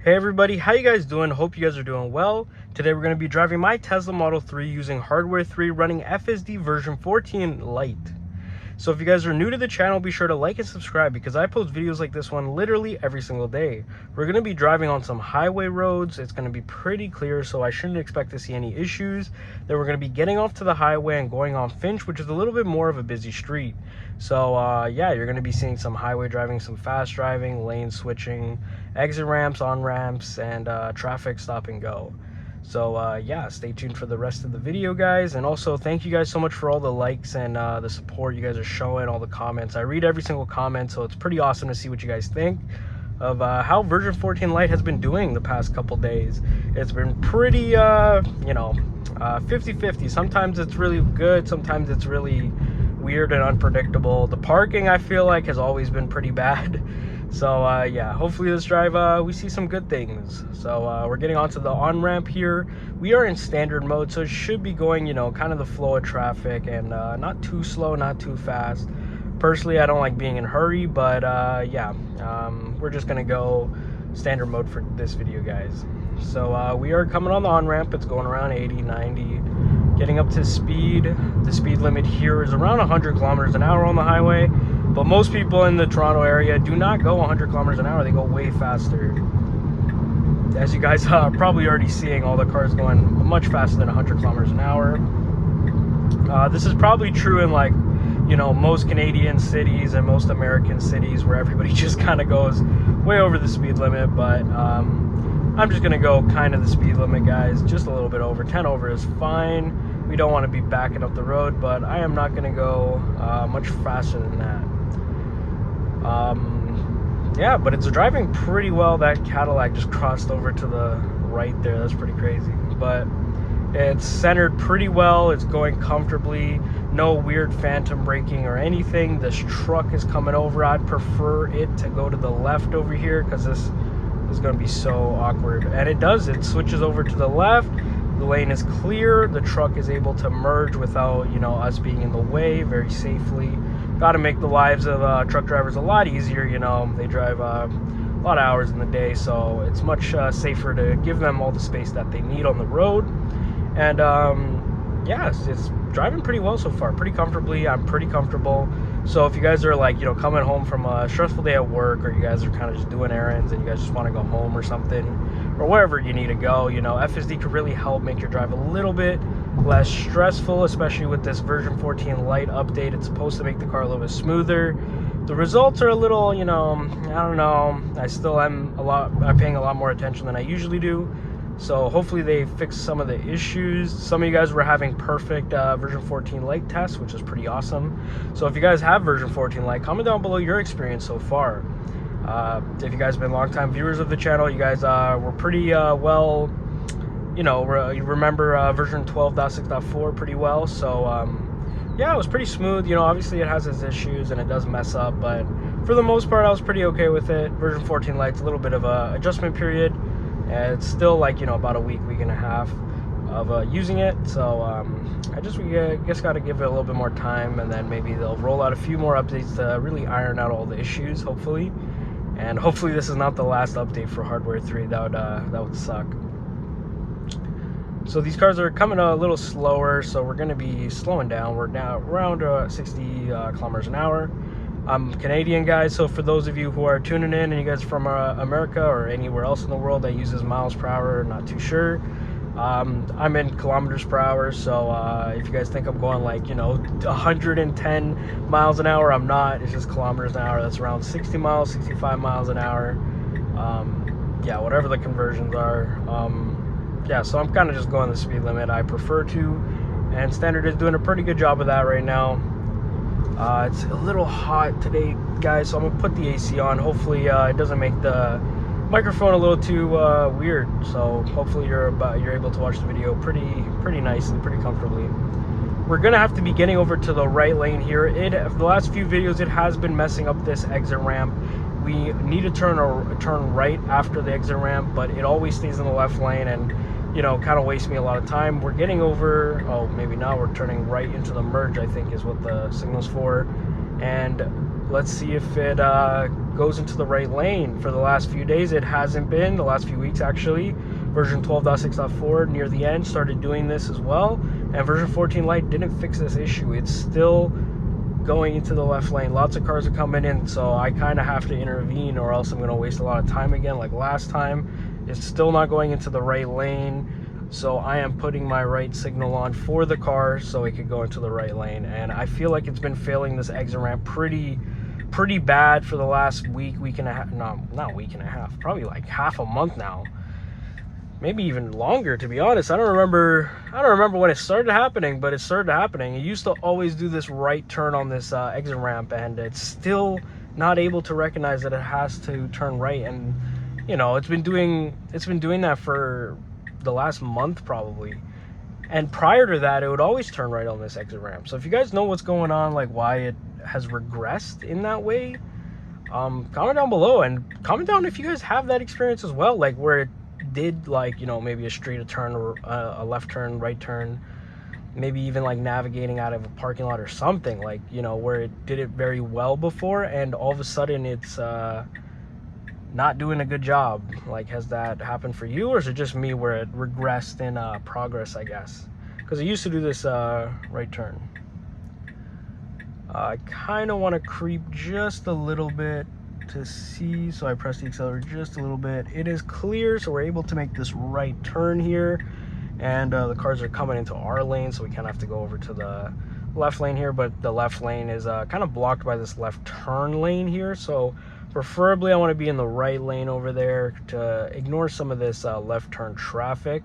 Hey everybody, how you guys doing? Hope you guys are doing well. Today we're going to be driving my Tesla Model 3 using hardware 3 running FSD version 14 Lite. So if you guys are new to the channel, be sure to like and subscribe because I post videos like this one literally every single day. We're going to be driving on some highway roads. It's going to be pretty clear, so I shouldn't expect to see any issues. Then we're going to be getting off to the highway and going on Finch, which is a little bit more of a busy street. So yeah, you're going to be seeing some highway driving, some fast driving, lane switching, exit ramps, on ramps, and traffic stop and go. So yeah, stay tuned for the rest of the video, guys. And also thank you guys so much for all the likes and the support you guys are showing, all the comments. I read every single comment, so it's pretty awesome to see what you guys think of how version 14 Lite has been doing the past couple days. It's been pretty you know, 50-50. Sometimes it's really good, sometimes it's really weird and unpredictable. The parking, I feel like, has always been pretty bad. So yeah, hopefully this drive we see some good things. So we're getting onto the on-ramp here. We are in standard mode, so it should be going, you know, kind of the flow of traffic, and not too slow, not too fast. Personally, I don't like being in a hurry, but yeah, we're just gonna go standard mode for this video, guys. So we are coming on the on-ramp. It's going around 80, 90, getting up to speed. The speed limit here is around 100 kilometers an hour on the highway. But most people in the Toronto area do not go 100 kilometers an hour. They go way faster. As you guys are probably already seeing, all the cars going much faster than 100 kilometers an hour. This is probably true in, like, you know, most Canadian cities and most American cities where everybody just kind of goes way over the speed limit. But I'm just going to go kind of the speed limit, guys. Just a little bit over. 10 over is fine. We don't want to be backing up the road, but I am not going to go much faster than that. Yeah, but it's driving pretty well. That Cadillac just crossed over to the right there. That's pretty crazy, but it's centered pretty well. It's going comfortably. No weird phantom braking or anything. This truck is coming over. I'd prefer it to go to the left over here because this is going to be so awkward. And it does. It switches over to the left. The lane is clear. The truck is able to merge without, you know, us being in the way, very safely. Got to make the lives of truck drivers a lot easier. You know, they drive a lot of hours in the day, so it's much safer to give them all the space that they need on the road. And yeah, it's driving pretty well so far, pretty comfortably. I'm pretty comfortable. So if you guys are, like, you know, coming home from a stressful day at work, or you guys are kind of just doing errands and you guys just want to go home or something, or wherever you need to go, you know, FSD could really help make your drive a little bit less stressful, especially with this version 14 Lite update. It's supposed to make the car a little bit smoother. The results are a little, you know, I don't know. I still am I'm paying a lot more attention than I usually do. So hopefully they fix some of the issues. Some of you guys were having perfect version 14 Lite tests, which is pretty awesome. So if you guys have version 14 Lite, comment down below your experience so far. If you guys have been longtime viewers of the channel, you guys were pretty well, you know, you remember version 12.6.4 pretty well. So yeah, it was pretty smooth. You know, obviously it has its issues and it does mess up, but for the most part I was pretty okay with it. Version 14 Lite's a little bit of a adjustment period. It's still, like, you know, about a week and a half of using it. So I guess got to give it a little bit more time, and then maybe they'll roll out a few more updates to really iron out all the issues, hopefully. And hopefully this is not the last update for hardware 3. That would suck. So these cars are coming a little slower, so we're going to be slowing down. We're now around 60 kilometers an hour. I'm Canadian, guys, so for those of you who are tuning in and you guys are from America or anywhere else in the world that uses miles per hour, not too sure. I'm in kilometers per hour, so if you guys think I'm going, like, you know, 110 miles an hour, I'm not. It's just kilometers an hour. That's around 60 miles, 65 miles an hour. Yeah, whatever the conversions are. Yeah, so I'm kind of just going the speed limit I prefer to, and standard is doing a pretty good job of that right now. It's a little hot today, guys, so I'm gonna put the AC on. Hopefully it doesn't make the microphone a little too weird. So hopefully you're able to watch the video pretty nicely, pretty comfortably. We're gonna have to be getting over to the right lane here. The last few videos, it has been messing up this exit ramp. We need to turn right after the exit ramp, but it always stays in the left lane, and, you know, kind of wastes me a lot of time. We're getting over, oh, maybe not, we're turning right into the merge, I think is what the signal's for. And let's see if it goes into the right lane. For the last few days it hasn't been, the last few weeks actually. Version 12.6.4 near the end started doing this as well, and version 14 Lite didn't fix this issue. It's still going into the left lane. Lots of cars are coming in, so I kind of have to intervene, or else I'm going to waste a lot of time again like last time. It's still not going into the right lane, so I am putting my right signal on for the car so it could go into the right lane. And I feel like it's been failing this exit ramp pretty bad for the last week and a half. No, not week and a half, probably like half a month now, maybe even longer, to be honest. I don't remember when it started happening, but it started happening. It used to always do this right turn on this exit ramp, and it's still not able to recognize that it has to turn right. And you know, it's been doing that for the last month probably. And prior to that, it would always turn right on this exit ramp. So if you guys know what's going on, like why it has regressed in that way, comment down below, and comment down if you guys have that experience as well, like where it did, like, you know, maybe a straight turn or a left turn, right turn, maybe even like navigating out of a parking lot or something, like, you know, where it did it very well before and all of a sudden it's not doing a good job. Like, has that happened for you, or is it just me where it regressed in progress, I guess? Because it used to do this right turn. I kind of want to creep just a little bit to see, so I press the accelerator just a little bit. It is clear, so we're able to make this right turn here, and the cars are coming into our lane, so we kind of have to go over to the left lane here. But the left lane is kind of blocked by this left turn lane here, so preferably I want to be in the right lane over there to ignore some of this left turn traffic.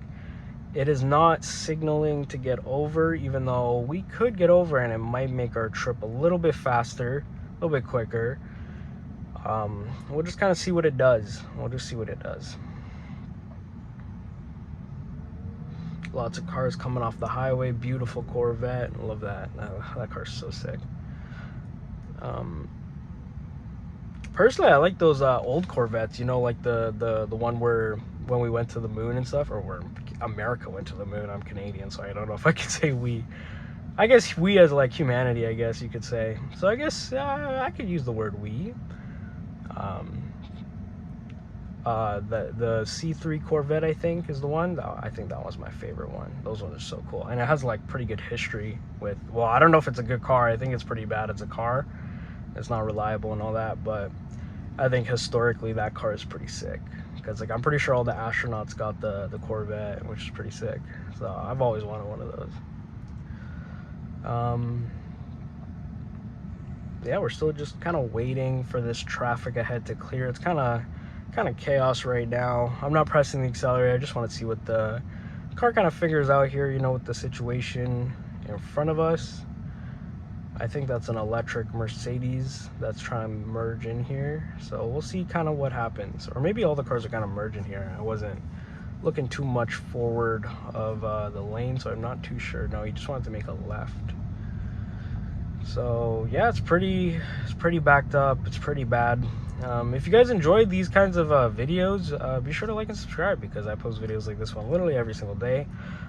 It is not signaling to get over, even though we could get over and it might make our trip a little bit faster, a little bit quicker. We'll just kind of see what it does. We'll just see what it does. Lots of cars coming off the highway. Beautiful Corvette. Love that. That car's so sick. Personally, I like those old Corvettes, you know, like the one where when we went to the moon and stuff, or where America went to the moon. I'm Canadian, so I don't know if I can say we. I guess we as like humanity, I guess you could say. So I guess I could use the word we. The C3 Corvette, I think, is the one. I think that was my favorite one. Those ones are so cool, and it has like pretty good history with, well, I don't know if it's a good car. I think it's pretty bad as a car. It's not reliable and all that, but I think historically that car is pretty sick, because like I'm pretty sure all the astronauts got the Corvette, which is pretty sick. So I've always wanted one of those. Yeah, we're still just kind of waiting for this traffic ahead to clear. It's kind of chaos right now. I'm not pressing the accelerator. I just want to see what the car kind of figures out here, you know, with the situation in front of us. I think that's an electric Mercedes that's trying to merge in here, so we'll see kind of what happens. Or maybe all the cars are kind of merging here. I wasn't looking too much forward of the lane, so I'm not too sure. No, he just wanted to make a left. So yeah, it's pretty backed up. It's pretty bad. If you guys enjoyed these kinds of videos, be sure to like and subscribe, because I post videos like this one literally every single day.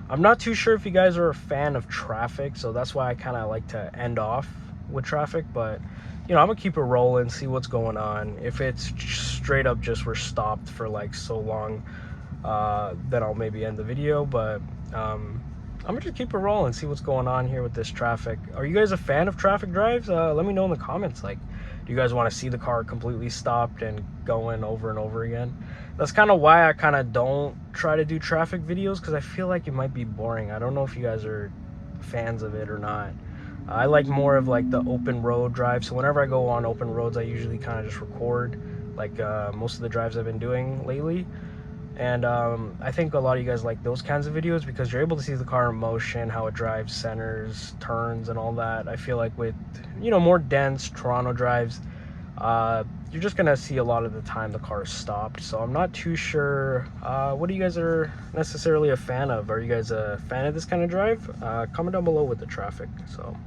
I'm not too sure if you guys are a fan of traffic, so that's why I kind of like to end off with traffic. But you know, I'm gonna keep it rolling, see what's going on. If it's straight up just we're stopped for like so long, then I'll maybe end the video. But I'm gonna just keep it rolling, see what's going on here with this traffic. Are you guys a fan of traffic drives? Let me know in the comments. Like, do you guys want to see the car completely stopped and going over and over again? That's kind of why I kind of don't try to do traffic videos, because I feel like it might be boring. I don't know if you guys are fans of it or not. I like more of like the open road drive. So whenever I go on open roads, I usually kind of just record, like most of the drives I've been doing lately. And I think a lot of you guys like those kinds of videos, because you're able to see the car in motion, how it drives, centers, turns, and all that. I feel like with, you know, more dense Toronto drives, you're just gonna see a lot of the time the car is stopped. So I'm not too sure what you guys are necessarily a fan of. Are you guys a fan of this kind of drive? Comment down below with the traffic. So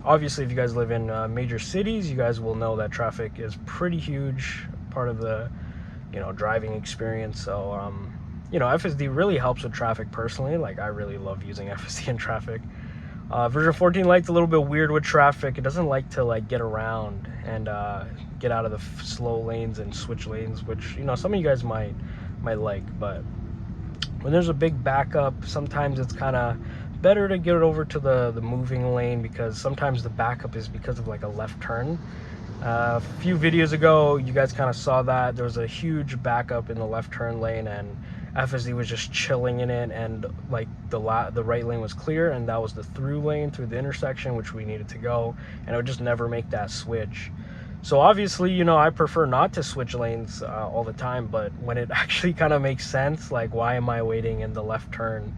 obviously, if you guys live in major cities, you guys will know that traffic is pretty huge part of the, you know, driving experience. So you know, FSD really helps with traffic personally. Like, I really love using FSD in traffic. Version 14 Lite's a little bit weird with traffic. It doesn't like to like get around and get out of the slow lanes and switch lanes, which, you know, some of you guys might like. But when there's a big backup, sometimes it's kind of better to get it over to the moving lane, because sometimes the backup is because of like a left turn. A few videos ago, you guys kind of saw that there was a huge backup in the left turn lane, and FSD was just chilling in it, and like the right lane was clear, and that was the through lane through the intersection, which we needed to go, and it would just never make that switch. So obviously, you know, I prefer not to switch lanes all the time, but when it actually kind of makes sense, like, why am I waiting in the left turn,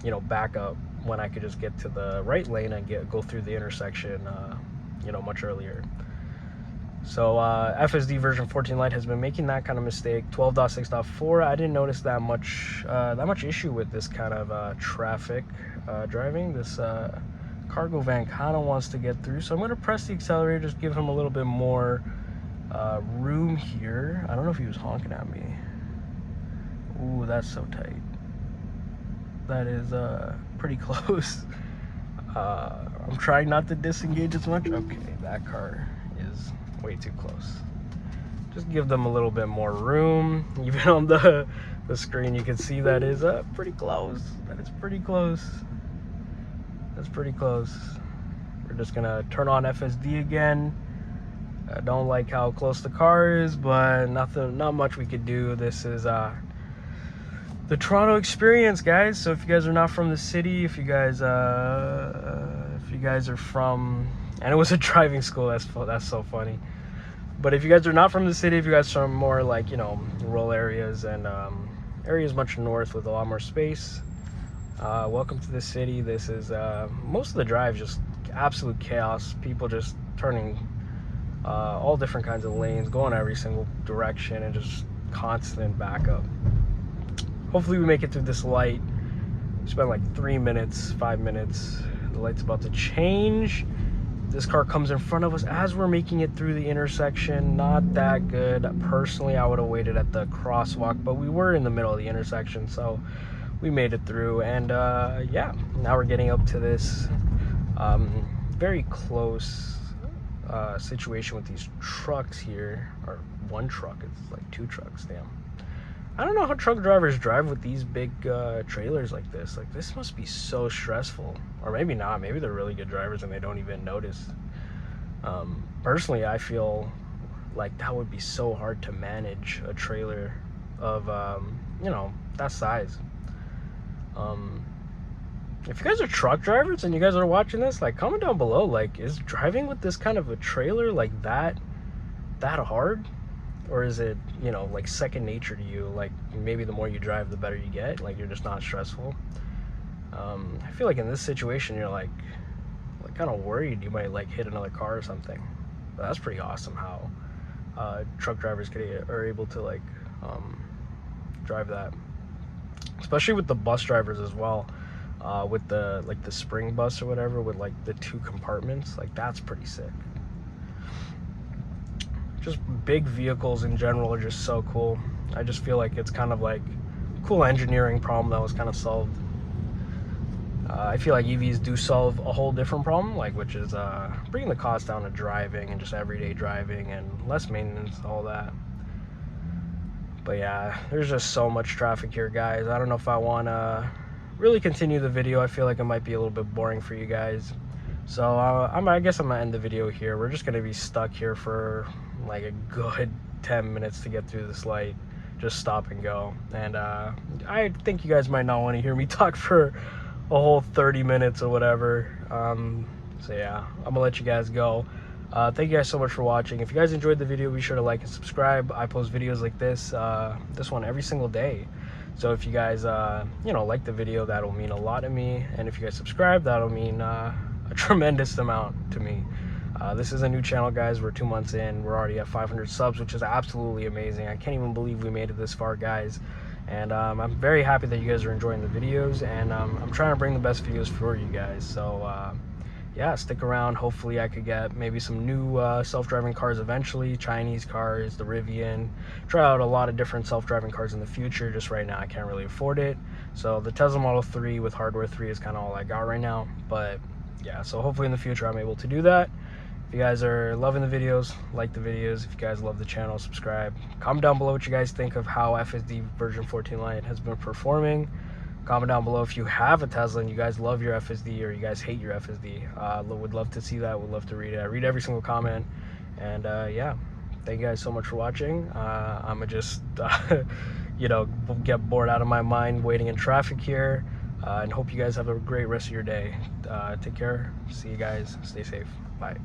you know, backup, when I could just get to the right lane and go through the intersection, you know, much earlier. So FSD version 14 Lite has been making that kind of mistake. 12.6.4, I didn't notice that much issue with this kind of traffic driving. This cargo van kind of wants to get through, so I'm going to press the accelerator, just give him a little bit more room here. I don't know if he was honking at me. Ooh, that's so tight. That is pretty close. I'm trying not to disengage as much. Okay, that car is way too close. Just give them a little bit more room. Even on the screen, you can see that is pretty close. That is pretty close. That's pretty close. We're just gonna turn on FSD again. I don't like how close the car is, but not much we could do. This is the Toronto experience, guys. So if you guys are not from the city, if you guys are from, and it was a driving school, that's so funny. But if you guys are not from the city, if you guys are from more like, you know, rural areas and areas much north with a lot more space, welcome to the city. This is most of the drive just absolute chaos. People just turning all different kinds of lanes, going every single direction, and just constant backup. Hopefully we make it through this light. We spent like 3 minutes, 5 minutes. The light's about to change. This car comes in front of us as we're making it through the intersection. Not that good. Personally, I would have waited at the crosswalk, but we were in the middle of the intersection, so we made it through. And yeah, now we're getting up to this very close situation with these trucks here. Or one truck, it's like 2 trucks, damn. I don't know how truck drivers drive with these big trailers like this. Like, this must be so stressful. Or maybe not. Maybe they're really good drivers and they don't even notice. Personally, I feel like that would be so hard to manage a trailer of, you know, that size. If you guys are truck drivers and you guys are watching this, like, comment down below. Like, is driving with this kind of a trailer like that hard? Or is it, you know, like second nature to you? Like, maybe the more you drive, the better you get. Like, you're just not stressful. I feel like in this situation, you're like kind of worried you might like hit another car or something. But that's pretty awesome how truck drivers are able to like drive that. Especially with the bus drivers as well. With the spring bus or whatever, with like the 2 compartments. Like, that's pretty sick. Just big vehicles in general are just so cool. I just feel like it's kind of like a cool engineering problem that was kind of solved. I feel like EVs do solve a whole different problem, like, which is bringing the cost down to driving and just everyday driving and less maintenance, all that. But yeah, there's just so much traffic here, guys. I don't know if I want to really continue the video. I feel like it might be a little bit boring for you guys. So I guess I'm gonna end the video here. We're just gonna be stuck here for like a good 10 minutes to get through this light. Just stop and go. And I think you guys might not want to hear me talk for a whole 30 minutes or whatever. So yeah, I'm gonna let you guys go. Thank you guys so much for watching. If you guys enjoyed the video, be sure to like and subscribe. I post videos like this one every single day. So if you guys you know, like the video, that'll mean a lot to me. And if you guys subscribe, that'll mean a tremendous amount to me. This is a new channel, guys. We're 2 months in. We're already at 500 subs, which is absolutely amazing. I can't even believe we made it this far, guys. And I'm very happy that you guys are enjoying the videos, and I'm trying to bring the best videos for you guys. So yeah, stick around. Hopefully I could get maybe some new self-driving cars eventually, Chinese cars, the Rivian, try out a lot of different self-driving cars in the future. Just right now I can't really afford it, so the Tesla Model 3 with hardware 3 is kind of all I got right now. But yeah, so hopefully in the future I'm able to do that. If you guys are loving the videos, like the videos. If you guys love the channel, subscribe. Comment down below what you guys think of how FSD version 14 Lite has been performing. Comment down below if you have a Tesla and you guys love your FSD or you guys hate your FSD. Would love to see that. Would love to read it. I read every single comment. And yeah, thank you guys so much for watching. I'm gonna just you know, get bored out of my mind waiting in traffic here. And hope you guys have a great rest of your day. Take care. See you guys. Stay safe. Bye.